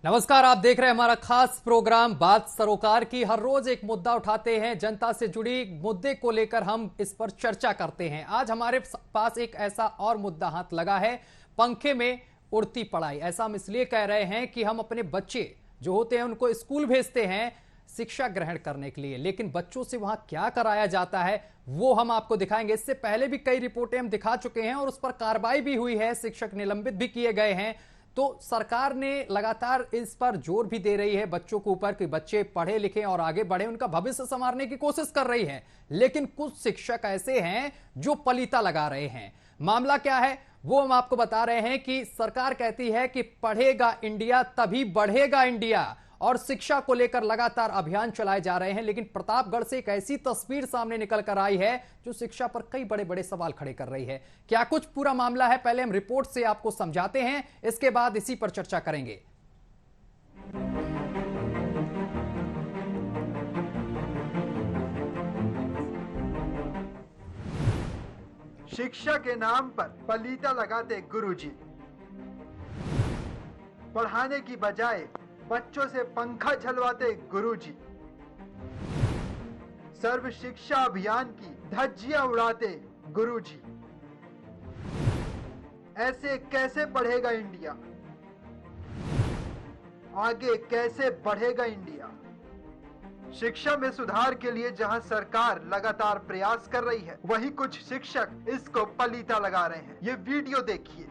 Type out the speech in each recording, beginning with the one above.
नमस्कार, आप देख रहे हैं हमारा खास प्रोग्राम बात सरोकार की। हर रोज एक मुद्दा उठाते हैं, जनता से जुड़ी मुद्दे को लेकर हम इस पर चर्चा करते हैं। आज हमारे पास एक ऐसा और मुद्दा हाथ लगा है, पंखे में उड़ती पढ़ाई। ऐसा हम इसलिए कह रहे हैं कि हम अपने बच्चे जो होते हैं उनको स्कूल भेजते हैं शिक्षा ग्रहण करने के लिए, लेकिन बच्चों से वहां क्या कराया जाता है वो हम आपको दिखाएंगे। इससे पहले भी कई रिपोर्टें हम दिखा चुके हैं और उस पर कार्रवाई भी हुई है, शिक्षक निलंबित भी किए गए हैं। तो सरकार ने लगातार इस पर जोर भी दे रही है बच्चों के ऊपर कि बच्चे पढ़े लिखें और आगे बढ़े, उनका भविष्य संवारने की कोशिश कर रही है। लेकिन कुछ शिक्षक ऐसे हैं जो पलीता लगा रहे हैं। मामला क्या है वो हम आपको बता रहे हैं कि सरकार कहती है कि पढ़ेगा इंडिया तभी बढ़ेगा इंडिया, और शिक्षा को लेकर लगातार अभियान चलाए जा रहे हैं। लेकिन प्रतापगढ़ से एक ऐसी तस्वीर सामने निकल कर आई है जो शिक्षा पर कई बड़े बड़े सवाल खड़े कर रही है। क्या कुछ पूरा मामला है, पहले हम रिपोर्ट से आपको समझाते हैं, इसके बाद इसी पर चर्चा करेंगे। शिक्षा के नाम पर पलीता लगाते गुरुजी, पढ़ाने की बजाय बच्चों से पंखा झलवाते गुरुजी, सर्व शिक्षा अभियान की धज्जियां उड़ाते गुरुजी। ऐसे कैसे बढ़ेगा इंडिया, आगे कैसे बढ़ेगा इंडिया। शिक्षा में सुधार के लिए जहां सरकार लगातार प्रयास कर रही है, वहीं कुछ शिक्षक इसको पलीता लगा रहे हैं। ये वीडियो देखिए।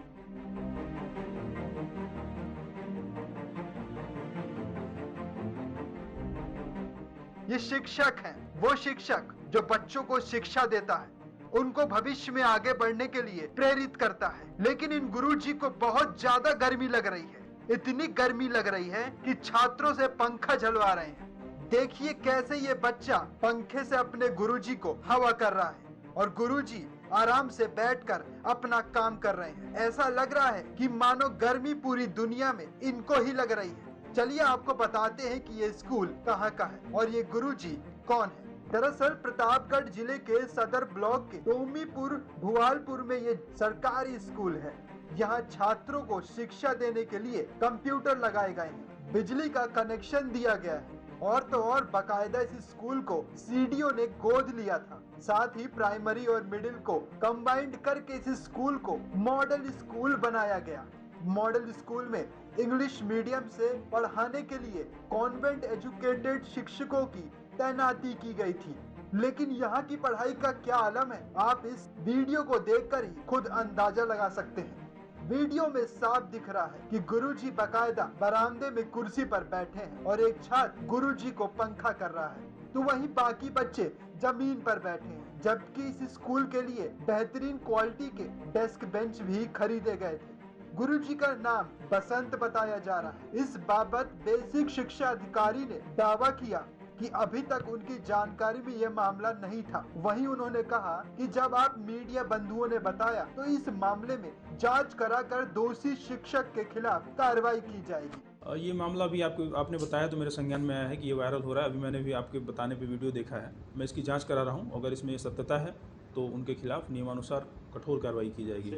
ये शिक्षक हैं, वो शिक्षक जो बच्चों को शिक्षा देता है, उनको भविष्य में आगे बढ़ने के लिए प्रेरित करता है। लेकिन इन गुरुजी को बहुत ज्यादा गर्मी लग रही है, इतनी गर्मी लग रही है कि छात्रों से पंखा झलवा रहे हैं। देखिए कैसे ये बच्चा पंखे से अपने गुरुजी को हवा कर रहा है और गुरुजी आराम से बैठकर अपना काम कर रहे हैं। ऐसा लग रहा है कि मानो गर्मी पूरी दुनिया में इनको ही लग रही है। चलिए आपको बताते हैं कि ये स्कूल कहाँ का है और ये गुरुजी कौन है। दरअसल प्रतापगढ़ जिले के सदर ब्लॉक के टोमीपुर भुआलपुर में ये सरकारी स्कूल है। यहाँ छात्रों को शिक्षा देने के लिए कंप्यूटर लगाए गए हैं, बिजली का कनेक्शन दिया गया है और तो और बाकायदा इस स्कूल को सीडीओ ने गोद लिया था। साथ ही प्राइमरी और मिडिल को कंबाइंड करके इस स्कूल को मॉडल स्कूल बनाया गया। मॉडल स्कूल में इंग्लिश मीडियम से पढ़ाने के लिए कॉन्वेंट एजुकेटेड शिक्षकों की तैनाती की गई थी। लेकिन यहाँ की पढ़ाई का क्या आलम है, आप इस वीडियो को देखकर ही खुद अंदाजा लगा सकते हैं। वीडियो में साफ दिख रहा है कि गुरुजी बाकायदा बरामदे में कुर्सी पर बैठे हैं और एक छात्र गुरुजी को पंखा कर रहा है, तो वहीं बाकी बच्चे जमीन पर बैठे हैं। जबकि इस स्कूल के लिए बेहतरीन क्वालिटी के डेस्क बेंच भी खरीदे गए थे। गुरुजी का नाम बसंत बताया जा रहा है। इस बाबत बेसिक शिक्षा अधिकारी ने दावा किया कि अभी तक उनकी जानकारी में यह मामला नहीं था। वहीं उन्होंने कहा कि जब आप मीडिया बंधुओं ने बताया तो इस मामले में जांच कराकर दोषी शिक्षक के खिलाफ कार्रवाई की जाएगी। ये मामला भी आपने बताया तो मेरे संज्ञान में आया है कि ये वायरल हो रहा है। अभी मैंने भी आपके बताने पे वीडियो देखा है, मैं इसकी जांच करा रहा हूँ। अगर इसमें सत्यता है तो उनके खिलाफ नियमानुसार कठोर कार्रवाई की जाएगी।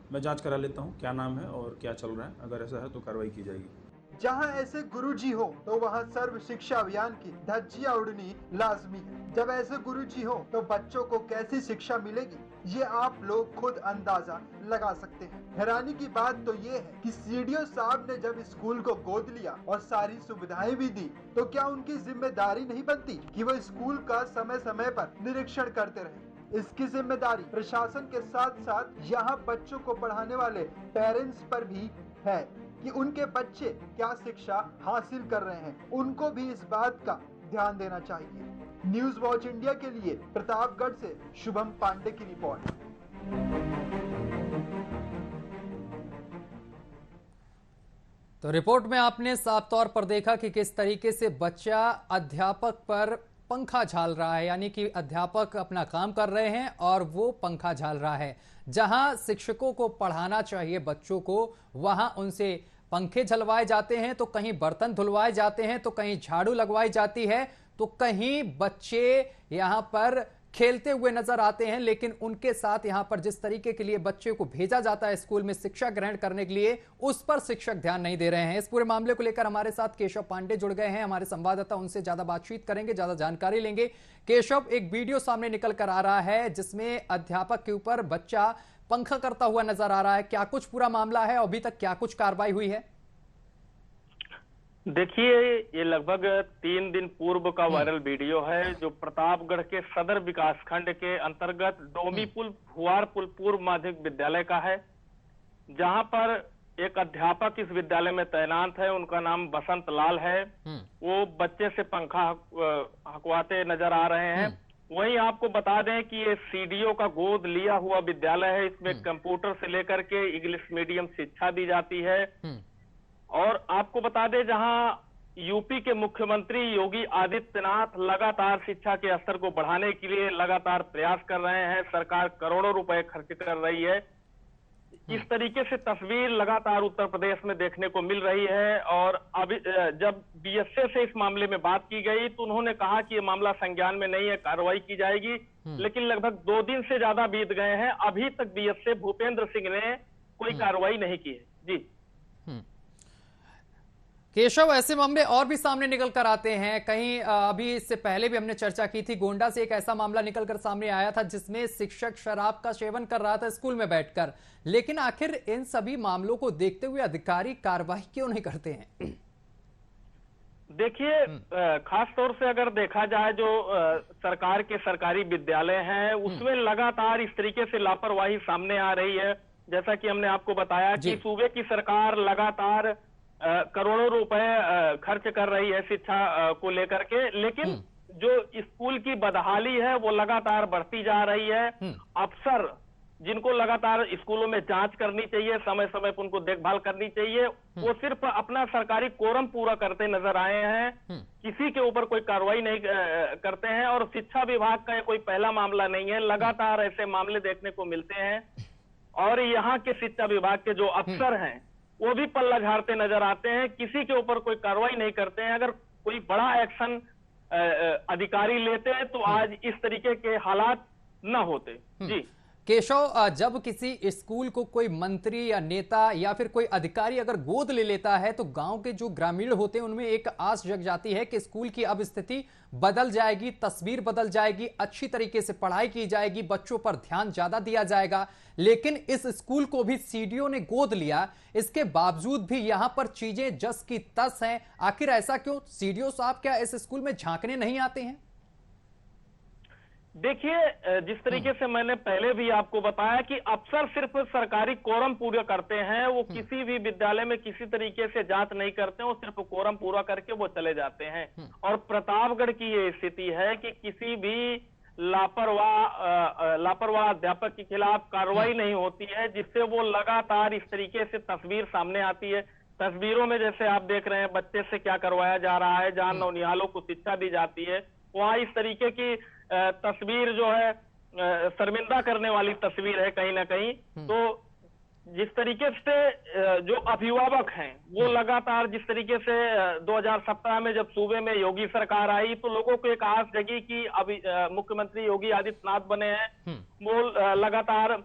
मैं जांच करा लेता हूँ क्या नाम है और क्या चल रहा है, अगर ऐसा है तो कार्रवाई की जाएगी। जहां ऐसे गुरुजी हो तो वहां सर्व शिक्षा अभियान की धज्जियां उड़नी लाजमी है। जब ऐसे गुरुजी हो तो बच्चों को कैसी शिक्षा मिलेगी, ये आप लोग खुद अंदाजा लगा सकते हैं। हैरानी की बात तो ये है कि सीडीओ साहब ने जब स्कूल को गोद लिया और सारी सुविधाएं भी दी, तो क्या उनकी जिम्मेदारी नहीं बनती कि वो स्कूल का समय समय पर निरीक्षण करते रहे। इसकी जिम्मेदारी प्रशासन के साथ साथ यहाँ बच्चों को पढ़ाने वाले पेरेंट्स पर भी है कि उनके बच्चे क्या शिक्षा हासिल कर रहे हैं। उनको भी इस बात का ध्यान देना चाहिए। न्यूज वॉच इंडिया के लिए प्रतापगढ़ से शुभम पांडे की रिपोर्ट। तो रिपोर्ट में आपने साफ तौर पर देखा कि किस तरीके से बच्चा अध्यापक पर पंखा झाल रहा है, यानी कि अध्यापक अपना काम कर रहे हैं और वो पंखा झाल रहा है। जहां शिक्षकों को पढ़ाना चाहिए बच्चों को, वहां उनसे पंखे झलवाए जाते हैं, तो कहीं बर्तन धुलवाए जाते हैं, तो कहीं झाड़ू लगवाई जाती है, तो कहीं बच्चे यहां पर खेलते हुए नजर आते हैं, लेकिन उनके साथ यहां पर जिस तरीके के लिए बच्चे को भेजा जाता है स्कूल में शिक्षा ग्रहण करने के लिए, उस पर शिक्षक ध्यान नहीं दे रहे हैं। इस पूरे मामले को लेकर हमारे साथ केशव पांडे जुड़ गए हैं, हमारे संवाददाता, उनसे ज्यादा बातचीत करेंगे, ज्यादा जानकारी लेंगे। केशव, एक वीडियो सामने निकल कर आ रहा है जिसमें अध्यापक के ऊपर बच्चा पंखा करता हुआ नजर आ रहा है। क्या कुछ पूरा मामला है, अभी तक क्या कुछ कार्रवाई हुई है? देखिए, ये लगभग 3 दिन पूर्व का वायरल वीडियो है जो प्रतापगढ़ के सदर विकासखंड के अंतर्गत डोमीपुल हुआरपुल पूर्व माध्यमिक विद्यालय का है, जहां पर एक अध्यापक इस विद्यालय में तैनात है। उनका नाम बसंत लाल है। वो बच्चे से पंखा हकवाते नजर आ रहे हैं। वहीं आपको बता दें कि ये सीडीओ का गोद लिया हुआ विद्यालय है। इसमें कंप्यूटर से लेकर के इंग्लिश मीडियम शिक्षा दी जाती है। और आपको बता दें, जहां यूपी के मुख्यमंत्री योगी आदित्यनाथ लगातार शिक्षा के स्तर को बढ़ाने के लिए लगातार प्रयास कर रहे हैं, सरकार करोड़ों रुपए खर्च कर रही है। इस तरीके से तस्वीर लगातार उत्तर प्रदेश में देखने को मिल रही है। और अभी जब बीएसए से इस मामले में बात की गई तो उन्होंने कहा कि ये मामला संज्ञान में नहीं है, कार्रवाई की जाएगी। लेकिन लगभग 2 दिन से ज्यादा बीत गए हैं, अभी तक बीएसए भूपेंद्र सिंह ने कोई कार्रवाई नहीं की है। जी केशव, ऐसे मामले और भी सामने निकल कर आते हैं। कहीं अभी इससे पहले भी हमने चर्चा की थी, गोंडा से एक ऐसा मामला निकल कर सामने आया था जिसमें शिक्षक शराब का सेवन कर रहा था स्कूल में बैठकर। लेकिन आखिर इन सभी मामलों को देखते हुए अधिकारी कार्रवाई क्यों नहीं करते हैं? देखिए, खास तौर से अगर देखा जाए, जो सरकार के सरकारी विद्यालय हैं उसमें लगातार इस तरीके से लापरवाही सामने आ रही है। जैसा कि हमने आपको बताया कि सूबे की सरकार लगातार करोड़ों रुपए खर्च कर रही है शिक्षा को लेकर के, लेकिन जो स्कूल की बदहाली है वो लगातार बढ़ती जा रही है। अफसर जिनको लगातार स्कूलों में जांच करनी चाहिए, समय समय पर उनको देखभाल करनी चाहिए, वो सिर्फ अपना सरकारी कोरम पूरा करते नजर आए हैं, किसी के ऊपर कोई कार्रवाई नहीं करते हैं। और शिक्षा विभाग का ये कोई पहला मामला नहीं है, लगातार ऐसे मामले देखने को मिलते हैं। और यहाँ के शिक्षा विभाग के जो अफसर हैं वो भी पल्ला झाड़ते नजर आते हैं, किसी के ऊपर कोई कार्रवाई नहीं करते हैं। अगर कोई बड़ा एक्शन अधिकारी लेते हैं तो आज इस तरीके के हालात न होते। जी केशव, जब किसी स्कूल को कोई मंत्री या नेता या फिर कोई अधिकारी अगर गोद ले लेता है तो गांव के जो ग्रामीण होते हैं उनमें एक आस जग जाती है कि स्कूल की अब स्थिति बदल जाएगी, तस्वीर बदल जाएगी, अच्छी तरीके से पढ़ाई की जाएगी, बच्चों पर ध्यान ज्यादा दिया जाएगा। लेकिन इस स्कूल को भी सीडीओ ने गोद लिया, इसके बावजूद भी यहां पर चीजें जस की तस हैं। आखिर ऐसा क्यों? सीडीओ साहब क्या इस स्कूल में झांकने नहीं आते हैं? देखिए, जिस तरीके से मैंने पहले भी आपको बताया कि अफसर सिर्फ सरकारी कोरम पूरा करते हैं, वो किसी भी विद्यालय में किसी तरीके से जांच नहीं करते हैं, वो सिर्फ कोरम पूरा करके वो चले जाते हैं। और प्रतापगढ़ की ये स्थिति है कि किसी भी लापरवाह अध्यापक के खिलाफ कार्रवाई नहीं होती है, जिससे वो लगातार इस तरीके से तस्वीर सामने आती है। तस्वीरों में जैसे आप देख रहे हैं, बच्चे से क्या करवाया जा रहा है, जहां नौनिहालों को शिक्षा दी जाती है, वहां इस तरीके की तस्वीर जो है शर्मिंदा करने वाली तस्वीर है कहीं ना कहीं। तो जिस तरीके से जो अभिभावक हैं वो लगातार जिस तरीके से 2017 में जब सूबे में योगी सरकार आई तो लोगों को एक आस जगी कि अभी मुख्यमंत्री योगी आदित्यनाथ बने हैं, वो लगातार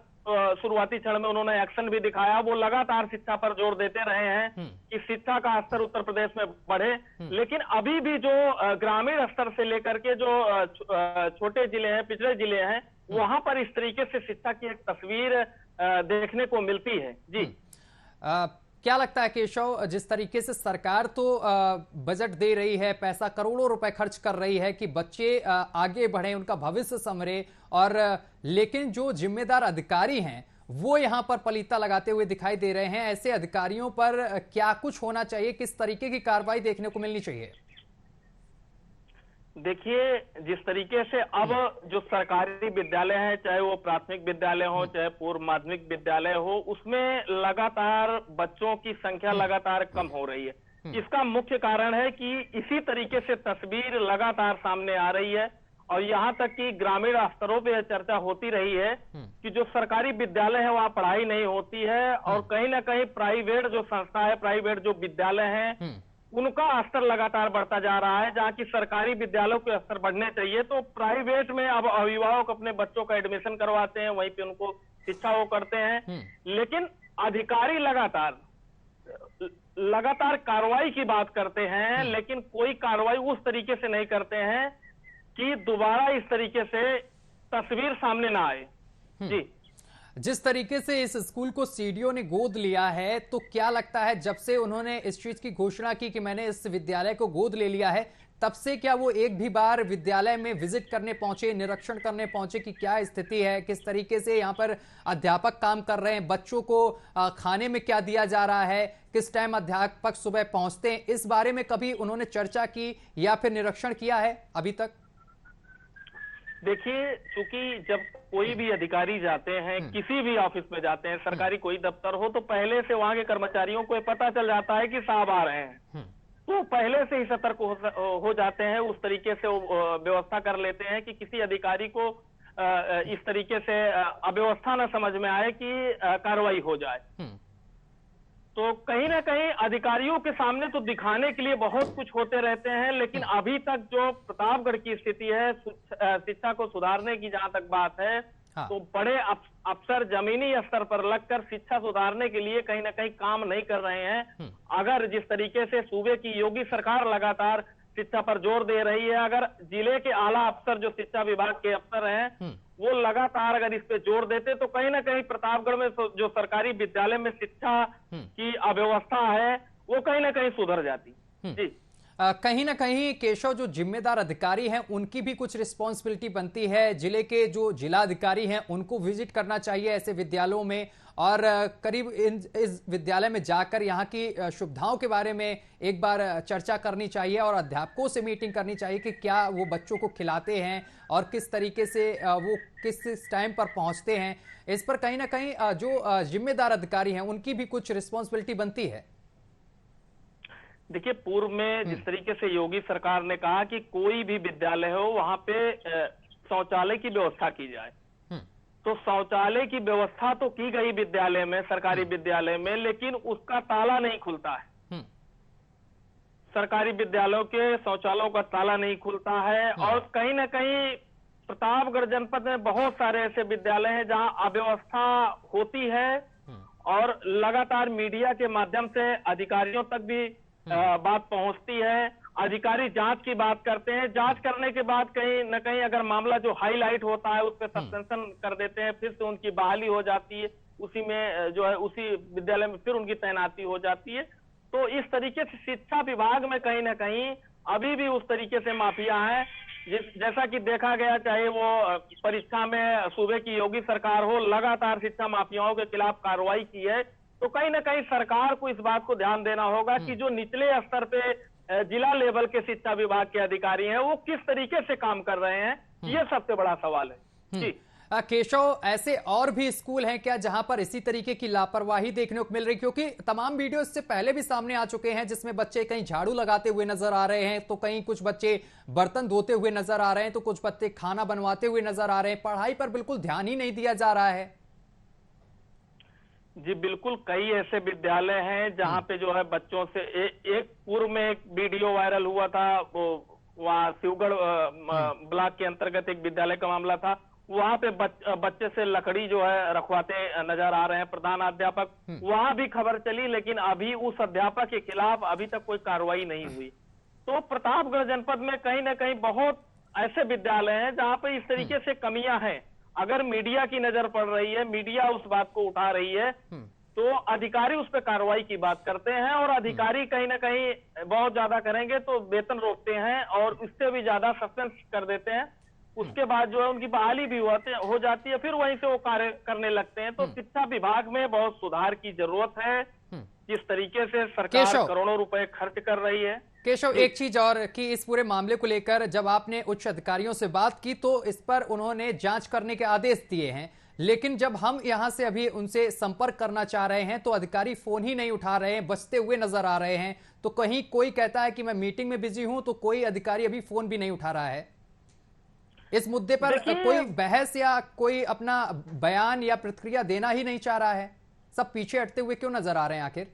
शुरुआती क्षण में उन्होंने एक्शन भी दिखाया, वो लगातार शिक्षा पर जोर देते रहे हैं कि शिक्षा का स्तर उत्तर प्रदेश में बढ़े। लेकिन अभी भी जो ग्रामीण स्तर से लेकर के जो छोटे जिले हैं, पिछड़े जिले हैं, वहां पर इस तरीके से शिक्षा की एक तस्वीर देखने को मिलती है। जी क्या लगता है केशव, जिस तरीके से सरकार तो बजट दे रही है, पैसा करोड़ों रुपए खर्च कर रही है कि बच्चे आगे बढ़े, उनका भविष्य संवरे, और लेकिन जो जिम्मेदार अधिकारी हैं वो यहां पर पलीता लगाते हुए दिखाई दे रहे हैं, ऐसे अधिकारियों पर क्या कुछ होना चाहिए, किस तरीके की कार्रवाई देखने को मिलनी चाहिए? देखिए, जिस तरीके से अब जो सरकारी विद्यालय हैं, चाहे वो प्राथमिक विद्यालय हो चाहे पूर्व माध्यमिक विद्यालय हो, उसमें लगातार बच्चों की संख्या लगातार कम हो रही है। इसका मुख्य कारण है कि इसी तरीके से तस्वीर लगातार सामने आ रही है। और यहाँ तक कि ग्रामीण स्तरों पे चर्चा होती रही है कि जो सरकारी विद्यालय है वहाँ पढ़ाई नहीं होती है, और कहीं ना कहीं प्राइवेट जो संस्था है, प्राइवेट जो विद्यालय हैं, उनका स्तर लगातार बढ़ता जा रहा है। जहाँ की सरकारी विद्यालयों के स्तर बढ़ने चाहिए, तो प्राइवेट में अब अभिभावक अपने बच्चों का एडमिशन करवाते हैं, वहीं पे उनको शिक्षा वो करते हैं। लेकिन अधिकारी लगातार कार्रवाई की बात करते हैं, लेकिन कोई कार्रवाई उस तरीके से नहीं करते हैं कि दोबारा इस तरीके से तस्वीर सामने ना आए। जी, जिस तरीके से इस स्कूल को सीडीओ ने गोद लिया है, तो क्या लगता है जब से उन्होंने इस चीज की घोषणा की कि मैंने इस विद्यालय को गोद ले लिया है, तब से क्या वो एक भी बार विद्यालय में विजिट करने पहुंचे, निरीक्षण करने पहुंचे कि क्या स्थिति है, किस तरीके से यहाँ पर अध्यापक काम कर रहे हैं, बच्चों को खाने में क्या दिया जा रहा है, किस टाइम अध्यापक सुबह पहुंचते हैं, इस बारे में कभी उन्होंने चर्चा की या फिर निरीक्षण किया है अभी तक? देखिए, क्योंकि जब कोई भी अधिकारी जाते हैं, किसी भी ऑफिस में जाते हैं, सरकारी कोई दफ्तर हो, तो पहले से वहां के कर्मचारियों को पता चल जाता है कि साहब आ रहे हैं, तो पहले से ही सतर्क हो जाते हैं। उस तरीके से व्यवस्था कर लेते हैं कि किसी अधिकारी को इस तरीके से अव्यवस्था न समझ में आए कि कार्रवाई हो जाए। तो कहीं ना कहीं अधिकारियों के सामने तो दिखाने के लिए बहुत कुछ होते रहते हैं, लेकिन अभी तक जो प्रतापगढ़ की स्थिति है, शिक्षा को सुधारने की जहां तक बात है, हाँ। तो बड़े अफसर जमीनी स्तर पर लगकर शिक्षा सुधारने के लिए कहीं ना कहीं काम नहीं कर रहे हैं। अगर जिस तरीके से सूबे की योगी सरकार लगातार शिक्षा पर जोर दे रही है, अगर जिले के आला अफसर जो शिक्षा विभाग के अफसर हैं, वो लगातार अगर इस पे जोर देते, तो कहीं ना कहीं प्रतापगढ़ में जो सरकारी विद्यालय में शिक्षा की अव्यवस्था है, वो कहीं ना कहीं सुधर जाती। जी, कहीं ना कहीं केशव, जो जिम्मेदार अधिकारी हैं उनकी भी कुछ रिस्पॉन्सिबिलिटी बनती है। जिले के जो जिलाधिकारी हैं उनको विजिट करना चाहिए ऐसे विद्यालयों में, और करीब इस विद्यालय में जाकर यहाँ की सुविधाओं के बारे में एक बार चर्चा करनी चाहिए, और अध्यापकों से मीटिंग करनी चाहिए कि क्या वो बच्चों को खिलाते हैं और किस तरीके से वो किस टाइम पर पहुंचते हैं। इस पर कहीं ना कहीं जो जिम्मेदार अधिकारी हैं उनकी भी कुछ रिस्पॉन्सिबिलिटी बनती है। देखिए, पूर्व में जिस तरीके से योगी सरकार ने कहा कि कोई भी विद्यालय हो वहां पे शौचालय की व्यवस्था की जाए, तो शौचालय की व्यवस्था तो की गई विद्यालय में, सरकारी विद्यालय में, लेकिन उसका ताला नहीं खुलता है। सरकारी विद्यालयों के शौचालयों का ताला नहीं खुलता है, और कहीं ना कहीं प्रतापगढ़ जनपद में बहुत सारे ऐसे विद्यालय हैं जहां अव्यवस्था होती है, और लगातार मीडिया के माध्यम से अधिकारियों तक भी बात पहुंचती है। अधिकारी जांच की बात करते हैं, जांच करने के बाद कहीं न कहीं अगर मामला जो हाईलाइट होता है उस पर सस्पेंशन कर देते हैं, फिर से उनकी बहाली हो जाती है, उसी में जो है उसी विद्यालय में फिर उनकी तैनाती हो जाती है। तो इस तरीके से शिक्षा विभाग में कहीं ना कहीं अभी भी उस तरीके से माफिया है, जैसा कि देखा गया, चाहे वो परीक्षा में सूबे की योगी सरकार हो, लगातार शिक्षा माफियाओं के खिलाफ कार्रवाई की है। तो कहीं ना कहीं सरकार को इस बात को ध्यान देना होगा कि जो निचले स्तर पे जिला लेवल के शिक्षा विभाग के अधिकारी हैं वो किस तरीके से काम कर रहे हैं, ये सबसे बड़ा सवाल है। जी केशव, ऐसे और भी स्कूल हैं क्या जहां पर इसी तरीके की लापरवाही देखने को मिल रही? क्योंकि तमाम वीडियो इससे पहले भी सामने आ चुके हैं जिसमें बच्चे कहीं झाड़ू लगाते हुए नजर आ रहे हैं, तो कहीं कुछ बच्चे बर्तन धोते हुए नजर आ रहे हैं, तो कुछ बच्चे खाना बनवाते हुए नजर आ रहे हैं। पढ़ाई पर बिल्कुल ध्यान ही नहीं दिया जा रहा है। जी बिल्कुल, कई ऐसे विद्यालय हैं जहां पे जो है बच्चों से एक पूर्व में एक वीडियो वायरल हुआ था, वो वहाँ शिवगढ़ ब्लॉक के अंतर्गत एक विद्यालय का मामला था, वहां पे बच्चे से लकड़ी जो है रखवाते नजर आ रहे हैं प्रधानाध्यापक। वहां भी खबर चली, लेकिन अभी उस अध्यापक के खिलाफ अभी तक कोई कार्रवाई नहीं हुई। तो प्रतापगढ़ जनपद में कहीं ना कहीं बहुत ऐसे विद्यालय हैं जहां पे इस तरीके से कमियां हैं। अगर मीडिया की नजर पड़ रही है, मीडिया उस बात को उठा रही है, तो अधिकारी उस पर कार्रवाई की बात करते हैं, और अधिकारी कहीं ना कहीं बहुत ज्यादा करेंगे तो वेतन रोकते हैं और इससे भी ज्यादा सस्पेंस कर देते हैं। उसके बाद जो है उनकी बहाली भी हो जाती है, फिर वहीं से वो कार्य करने लगते हैं। तो शिक्षा विभाग में बहुत सुधार की जरूरत है। जिस तरीके से सरकार करोड़ों रुपए खर्च कर रही है। केशव, एक चीज और कि इस पूरे मामले को लेकर जब आपने उच्च अधिकारियों से बात की तो इस पर उन्होंने जांच करने के आदेश दिए हैं, लेकिन जब हम यहां से अभी उनसे संपर्क करना चाह रहे हैं तो अधिकारी फोन ही नहीं उठा रहे हैं, बचते हुए नजर आ रहे हैं। तो कहीं कोई कहता है कि मैं मीटिंग में बिजी हूं, तो कोई अधिकारी अभी फोन भी नहीं उठा रहा है। इस मुद्दे पर कोई बहस या कोई अपना बयान या प्रतिक्रिया देना ही नहीं चाह रहा है। सब पीछे हटते हुए क्यों नजर आ रहे हैं आखिर?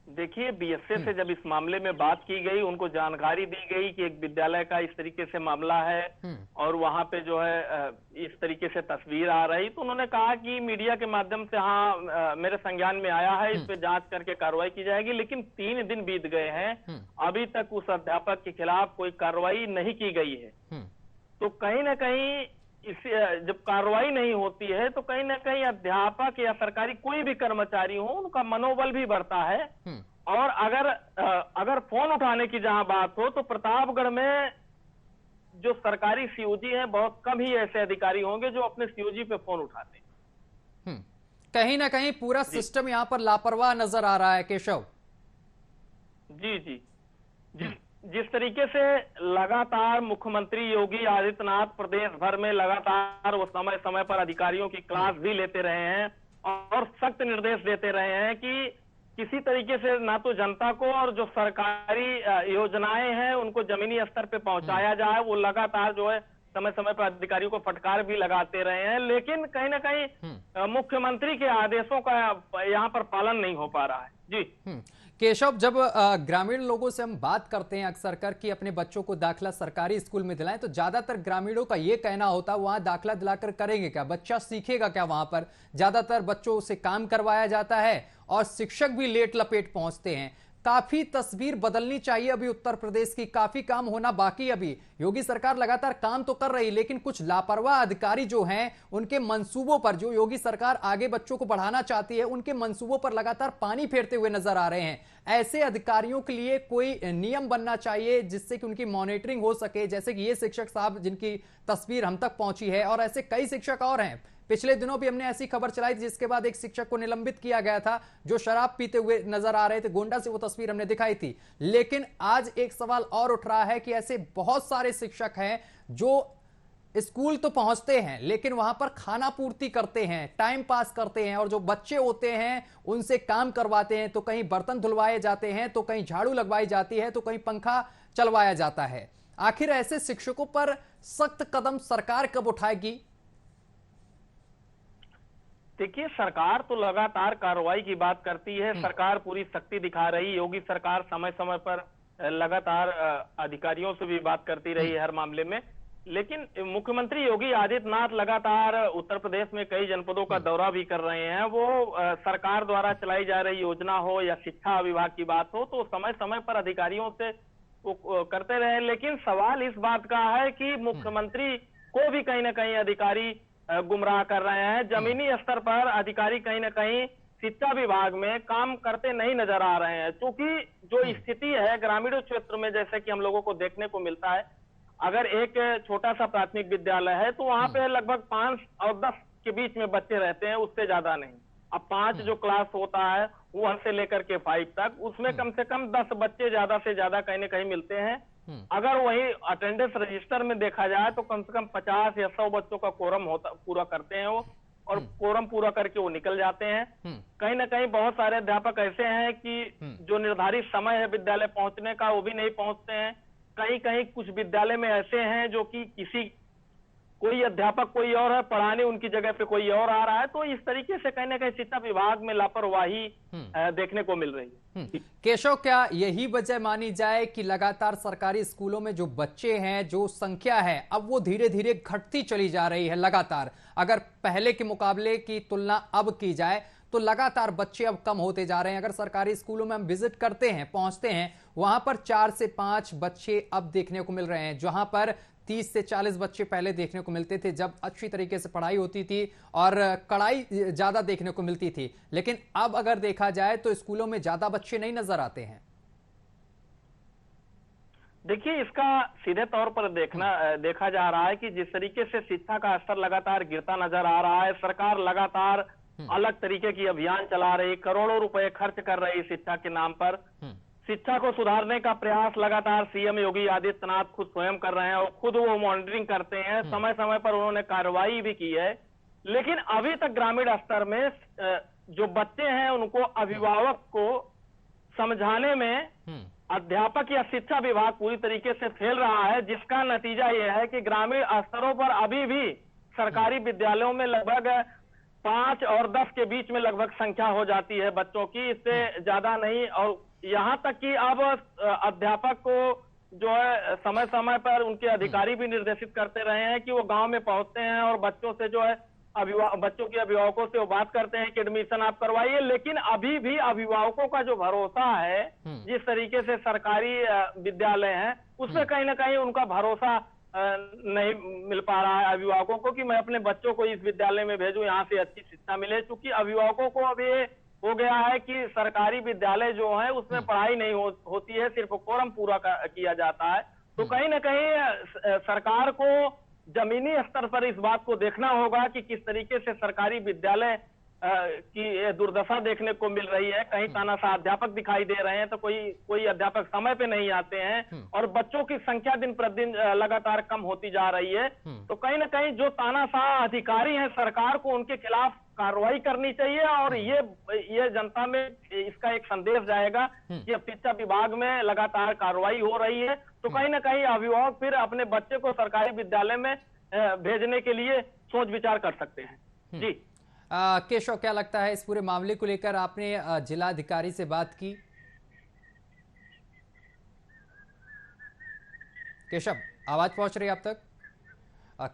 देखिए, बीएसए से जब इस मामले में बात की गई, उनको जानकारी दी गई कि एक विद्यालय का इस तरीके से मामला है और वहां पे जो है इस तरीके से तस्वीर आ रही, तो उन्होंने कहा कि मीडिया के माध्यम से हाँ मेरे संज्ञान में आया है, इस पे जांच करके कार्रवाई की जाएगी। लेकिन 3 दिन बीत गए हैं, अभी तक उस अध्यापक के खिलाफ कोई कार्रवाई नहीं की गई है। तो कहीं ना कहीं जब कार्रवाई नहीं होती है तो कहीं ना कहीं अध्यापक या सरकारी कोई भी कर्मचारी हो, उनका मनोबल भी बढ़ता है। और अगर फोन उठाने की जहां बात हो तो प्रतापगढ़ में जो सरकारी सीओजी हैं, बहुत कम ही ऐसे अधिकारी होंगे जो अपने सीओजी पे फोन उठाते हैं। कहीं ना कहीं पूरा सिस्टम यहां पर लापरवाह नजर आ रहा है केशव। जी। जिस तरीके से लगातार मुख्यमंत्री योगी आदित्यनाथ प्रदेश भर में लगातार वो समय समय पर अधिकारियों की क्लास भी लेते रहे हैं और सख्त निर्देश देते रहे हैं कि किसी तरीके से ना तो जनता को और जो सरकारी योजनाएं हैं उनको जमीनी स्तर पे पहुंचाया जाए, वो लगातार जो है समय समय पर अधिकारियों को फटकार भी लगाते रहे हैं। लेकिन कहीं ना कहीं मुख्यमंत्री के आदेशों का यहाँ पर पालन नहीं हो पा रहा है। जी केशव, जब ग्रामीण लोगों से हम बात करते हैं अक्सर कर कि अपने बच्चों को दाखिला सरकारी स्कूल में दिलाएं, तो ज्यादातर ग्रामीणों का ये कहना होता है वहां दाखिला दिलाकर करेंगे क्या, बच्चा सीखेगा क्या वहां पर। ज्यादातर बच्चों से काम करवाया जाता है और शिक्षक भी लेट लपेट पहुंचते हैं। काफी तस्वीर बदलनी चाहिए अभी उत्तर प्रदेश की, काफी काम होना बाकी। अभी योगी सरकार लगातार काम तो कर रही, लेकिन कुछ लापरवाह अधिकारी जो हैं उनके मंसूबों पर, जो योगी सरकार आगे बच्चों को बढ़ाना चाहती है, उनके मंसूबों पर लगातार पानी फेरते हुए नजर आ रहे हैं। ऐसे अधिकारियों के लिए कोई नियम बनना चाहिए जिससे कि उनकी मॉनिटरिंग हो सके, जैसे कि ये शिक्षक साहब जिनकी तस्वीर हम तक पहुंची है, और ऐसे कई शिक्षक और हैं। पिछले दिनों भी हमने ऐसी खबर चलाई थी जिसके बाद एक शिक्षक को निलंबित किया गया था जो शराब पीते हुए नजर आ रहे थे, गोंडा से वो तस्वीर हमने दिखाई थी। लेकिन आज एक सवाल और उठ रहा है कि ऐसे बहुत सारे शिक्षक हैं जो स्कूल तो पहुंचते हैं लेकिन वहां पर खाना पूर्ति करते हैं, टाइम पास करते हैं, और जो बच्चे होते हैं उनसे काम करवाते हैं। तो कहीं बर्तन धुलवाए जाते हैं, तो कहीं झाड़ू लगवाई जाती है, तो कहीं पंखा चलवाया जाता है। आखिर ऐसे शिक्षकों पर सख्त कदम सरकार कब उठाएगी? देखिए, सरकार तो लगातार कार्रवाई की बात करती है, सरकार पूरी शक्ति दिखा रही। योगी सरकार समय समय पर लगातार अधिकारियों से भी बात करती रही है हर मामले में। लेकिन मुख्यमंत्री योगी आदित्यनाथ लगातार उत्तर प्रदेश में कई जनपदों का दौरा भी कर रहे हैं। वो सरकार द्वारा चलाई जा रही योजना हो या शिक्षा विभाग की बात हो, तो समय समय पर अधिकारियों से वो करते रहे। लेकिन सवाल इस बात का है कि मुख्यमंत्री को भी कहीं ना कहीं अधिकारी गुमराह कर रहे हैं। जमीनी स्तर पर अधिकारी कहीं ना कहीं शिक्षा विभाग में काम करते नहीं नजर आ रहे हैं, क्योंकि जो स्थिति है ग्रामीण क्षेत्र में, जैसे कि हम लोगों को देखने को मिलता है, अगर एक छोटा सा प्राथमिक विद्यालय है तो वहां पे लगभग 5 और 10 के बीच में बच्चे रहते हैं, उससे ज्यादा नहीं। अब 5 जो क्लास होता है 1 से लेकर के 5 तक, उसमें कम से कम 10 बच्चे ज्यादा से ज्यादा कहीं ना कहीं मिलते हैं। अगर वही अटेंडेंस रजिस्टर में देखा जाए तो कम से कम 50 या 100 बच्चों का कोरम पूरा करते हैं वो, और कोरम पूरा करके वो निकल जाते हैं। कहीं ना कहीं बहुत सारे अध्यापक ऐसे हैं कि जो निर्धारित समय है विद्यालय पहुंचने का वो भी नहीं पहुंचते हैं। कहीं कहीं कुछ विद्यालय में ऐसे हैं जो कि कोई अध्यापक कोई और है पढ़ाने, उनकी जगह पे कोई और आ रहा है। तो इस तरीके से कहीं ना कहीं शिक्षा विभाग में लापरवाही देखने को मिल रही है। केशव, क्या यही वजह मानी जाए कि लगातार सरकारी स्कूलों में जो बच्चे हैं, जो संख्या है, अब वो धीरे धीरे घटती चली जा रही है लगातार? अगर पहले के मुकाबले की तुलना अब की जाए तो लगातार बच्चे अब कम होते जा रहे हैं। अगर सरकारी स्कूलों में हम विजिट करते हैं, पहुंचते हैं, वहां पर 4 से 5 बच्चे अब देखने को मिल रहे हैं, जहां पर 30 से 40 बच्चे पहले देखने को मिलते थे जब अच्छी तरीके से पढ़ाई होती थी और कड़ाई ज्यादा देखने को मिलती थी। लेकिन अब अगर देखा जाए तो स्कूलों में ज्यादा बच्चे नहीं नजर आते हैं। देखिए, इसका सीधे तौर पर देखा जा रहा है कि जिस तरीके से शिक्षा का स्तर लगातार गिरता नजर आ रहा है, सरकार लगातार अलग तरीके की अभियान चला रही, करोड़ों रुपए खर्च कर रही शिक्षा के नाम पर। शिक्षा को सुधारने का प्रयास लगातार सीएम योगी आदित्यनाथ खुद स्वयं कर रहे हैं और खुद वो मॉनिटरिंग करते हैं। समय समय पर उन्होंने कार्रवाई भी की है। लेकिन अभी तक ग्रामीण स्तर में जो बच्चे हैं उनको अभिभावक को समझाने में अध्यापक या शिक्षा विभाग पूरी तरीके से फेल रहा है, जिसका नतीजा यह है कि ग्रामीण स्तरों पर अभी भी सरकारी विद्यालयों में लगभग 5 और 10 के बीच में लगभग संख्या हो जाती है बच्चों की, इससे ज्यादा नहीं। और यहाँ तक कि अब अध्यापक को जो है समय समय पर उनके अधिकारी भी निर्देशित करते रहे हैं कि वो गांव में पहुंचते हैं और बच्चों से जो है बच्चों के अभिभावकों से वो बात करते हैं कि एडमिशन आप करवाइए। लेकिन अभी भी अभिभावकों का जो भरोसा है, जिस तरीके से सरकारी विद्यालय हैं, उसमें कहीं ना कहीं उनका भरोसा नहीं मिल पा रहा है अभिभावकों को कि मैं अपने बच्चों को इस विद्यालय में भेजूं, यहाँ से अच्छी शिक्षा मिले। क्योंकि अभिभावकों को अब ये हो गया है कि सरकारी विद्यालय जो है उसमें पढ़ाई नहीं होती है, सिर्फ कोरम पूरा किया जाता है। तो कहीं ना कहीं सरकार को जमीनी स्तर पर इस बात को देखना होगा कि किस तरीके से सरकारी विद्यालय की दुर्दशा देखने को मिल रही है। कहीं तानाशाह अध्यापक दिखाई दे रहे हैं तो कोई अध्यापक समय पे नहीं आते हैं और बच्चों की संख्या दिन प्रतिदिन लगातार कम होती जा रही है। तो कहीं ना कहीं जो तानाशाह अधिकारी हैं, सरकार को उनके खिलाफ कार्रवाई करनी चाहिए और ये जनता में इसका एक संदेश जाएगा कि अब शिक्षा विभाग में लगातार कार्रवाई हो रही है। तो कहीं ना कहीं अभिभावक फिर अपने बच्चे को सरकारी विद्यालय में भेजने के लिए सोच विचार कर सकते हैं। जी केशव, क्या लगता है इस पूरे मामले को लेकर? आपने जिलाधिकारी से बात की? केशव, आवाज पहुंच रही है आप तक?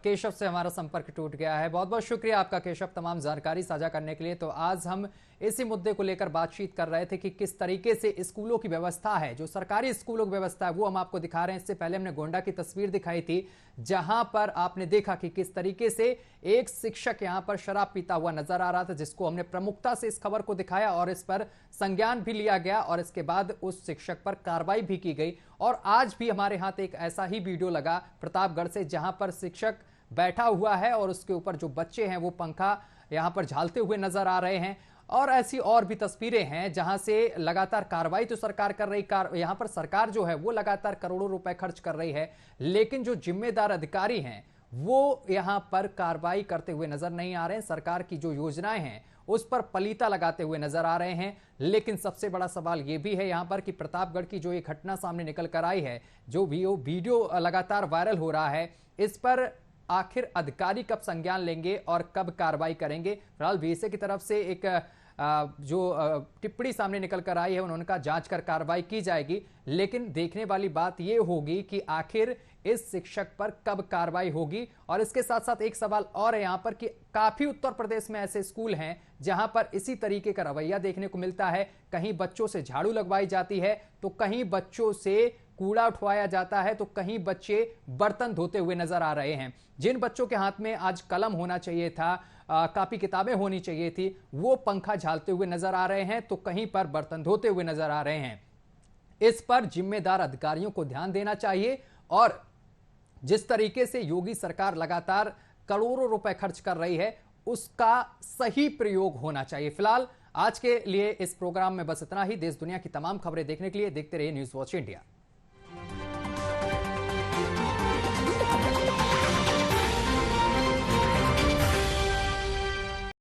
केशव से हमारा संपर्क टूट गया है। बहुत बहुत शुक्रिया आपका केशव, तमाम जानकारी साझा करने के लिए। तो आज हम इसी मुद्दे को लेकर बातचीत कर रहे थे कि किस तरीके से स्कूलों की व्यवस्था है, जो सरकारी स्कूलों की व्यवस्था है वो हम आपको दिखा रहे हैं। इससे पहले हमने गोंडा की तस्वीर दिखाई थी, जहां पर आपने देखा कि किस तरीके से एक शिक्षक यहां पर शराब पीता हुआ नजर आ रहा था, जिसको हमने प्रमुखता से इस खबर को दिखाया और इस पर संज्ञान भी लिया गया और इसके बाद उस शिक्षक पर कार्रवाई भी की गई। और आज भी हमारे हाथ एक ऐसा ही वीडियो लगा प्रतापगढ़ से, जहां पर शिक्षक बैठा हुआ है और उसके ऊपर जो बच्चे हैं वो पंखा यहां पर झालते हुए नजर आ रहे हैं। और ऐसी और भी तस्वीरें हैं जहां से लगातार कार्रवाई तो सरकार कर रही, यहां पर सरकार जो है वो लगातार करोड़ों रुपए खर्च कर रही है, लेकिन जो जिम्मेदार अधिकारी हैं वो यहां पर कार्रवाई करते हुए नजर नहीं आ रहे हैं। सरकार की जो योजनाएं हैं उस पर पलीता लगाते हुए नजर आ रहे हैं। लेकिन सबसे बड़ा सवाल यह भी है यहां पर कि प्रतापगढ़ की जो एक घटना सामने निकल कर आई है, जो वीडियो लगातार वायरल हो रहा है, इस पर आखिर अधिकारी कब संज्ञान लेंगे और कब कार्रवाई करेंगे? फिलहाल बीएसए की तरफ से एक जो टिप्पणी सामने निकल कर आई है, उन्होंने कहा जांच कर कार्रवाई की जाएगी। लेकिन देखने वाली बात यह होगी कि आखिर इस शिक्षक पर कब कार्रवाई होगी। और इसके साथ साथ एक सवाल और है यहां पर कि काफी उत्तर प्रदेश में ऐसे स्कूल हैं जहां पर इसी तरीके का रवैया देखने को मिलता है। कहीं बच्चों से झाड़ू लगवाई जाती है, तो कहीं बच्चों से कूड़ा उठवाया जाता है, तो कहीं बच्चे बर्तन धोते हुए नजर आ रहे हैं। जिन बच्चों के हाथ में आज कलम होना चाहिए था, कापी किताबें होनी चाहिए थी, वो पंखा झालते हुए नजर आ रहे हैं, तो कहीं पर बर्तन धोते हुए नजर आ रहे हैं। इस पर जिम्मेदार अधिकारियों को ध्यान देना चाहिए और जिस तरीके से योगी सरकार लगातार करोड़ों रुपए खर्च कर रही है, उसका सही प्रयोग होना चाहिए। फिलहाल आज के लिए इस प्रोग्राम में बस इतना ही। देश दुनिया की तमाम खबरें देखने के लिए देखते रहिए न्यूज़ वॉच इंडिया।